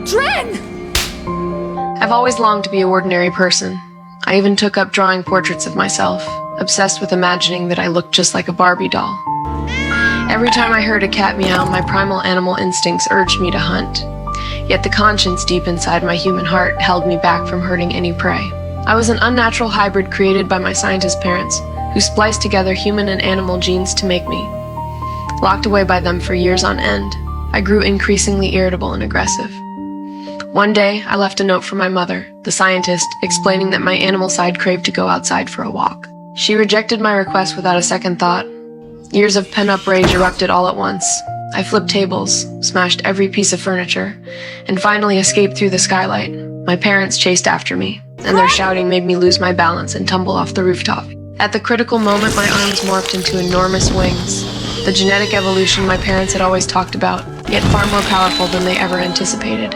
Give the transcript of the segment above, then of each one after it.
Dren! I've always longed to be an ordinary person. I even took up drawing portraits of myself, obsessed with imagining that I looked just like a Barbie doll. Every time I heard a cat meow, my primal animal instincts urged me to hunt. Yet the conscience deep inside my human heart held me back from hurting any prey. I was an unnatural hybrid created by my scientist parents, who spliced together human and animal genes to make me. Locked away by them for years on end, I grew increasingly irritable and aggressive. One day, I left a note for my mother, the scientist, explaining that my animal side craved to go outside for a walk. She rejected my request without a second thought. Years of pent-up rage erupted all at once. I flipped tables, smashed every piece of furniture, and finally escaped through the skylight. My parents chased after me, and their shouting made me lose my balance and tumble off the rooftop. At the critical moment, my arms morphed into enormous wings, the genetic evolution my parents had always talked about, yet far more powerful than they ever anticipated.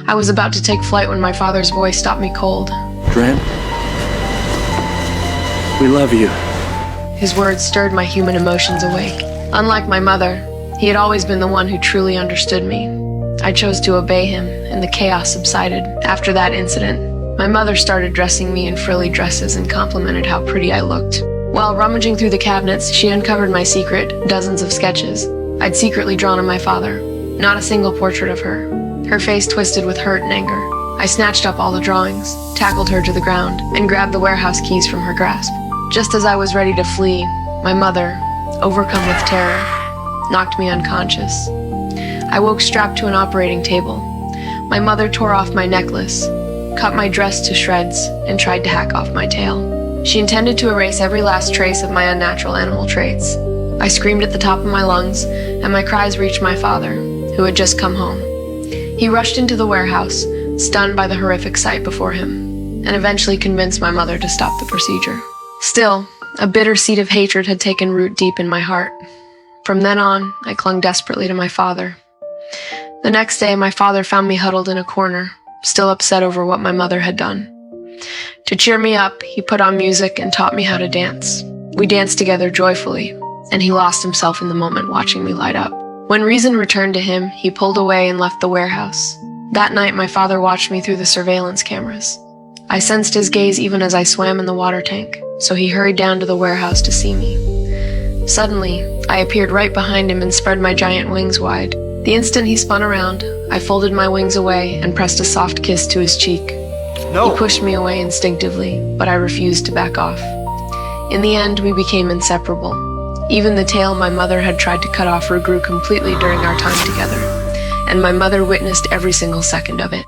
I was about to take flight when my father's voice stopped me cold. Dren, we love you. His words stirred my human emotions awake. Unlike my mother, he had always been the one who truly understood me. I chose to obey him, and the chaos subsided. After that incident, my mother started dressing me in frilly dresses and complimented how pretty I looked. While rummaging through the cabinets, she uncovered my secret, dozens of sketches I'd secretly drawn of my father. Not a single portrait of her. Her face twisted with hurt and anger. I snatched up all the drawings, tackled her to the ground, and grabbed the warehouse keys from her grasp. Just as I was ready to flee, my mother, overcome with terror, knocked me unconscious. I woke strapped to an operating table. My mother tore off my necklace, cut my dress to shreds, and tried to hack off my tail. She intended to erase every last trace of my unnatural animal traits. I screamed at the top of my lungs, and my cries reached my father, who had just come home. He rushed into the warehouse, stunned by the horrific sight before him, and eventually convinced my mother to stop the procedure. Still, a bitter seed of hatred had taken root deep in my heart. From then on, I clung desperately to my father. The next day, my father found me huddled in a corner, still upset over what my mother had done. To cheer me up, he put on music and taught me how to dance. We danced together joyfully, and he lost himself in the moment watching me light up. When reason returned to him, he pulled away and left the warehouse. That night, my father watched me through the surveillance cameras. I sensed his gaze even as I swam in the water tank, so he hurried down to the warehouse to see me. Suddenly, I appeared right behind him and spread my giant wings wide. The instant he spun around, I folded my wings away and pressed a soft kiss to his cheek. No. He pushed me away instinctively, but I refused to back off. In the end, we became inseparable. Even the tail my mother had tried to cut off regrew completely during our time together, and my mother witnessed every single second of it.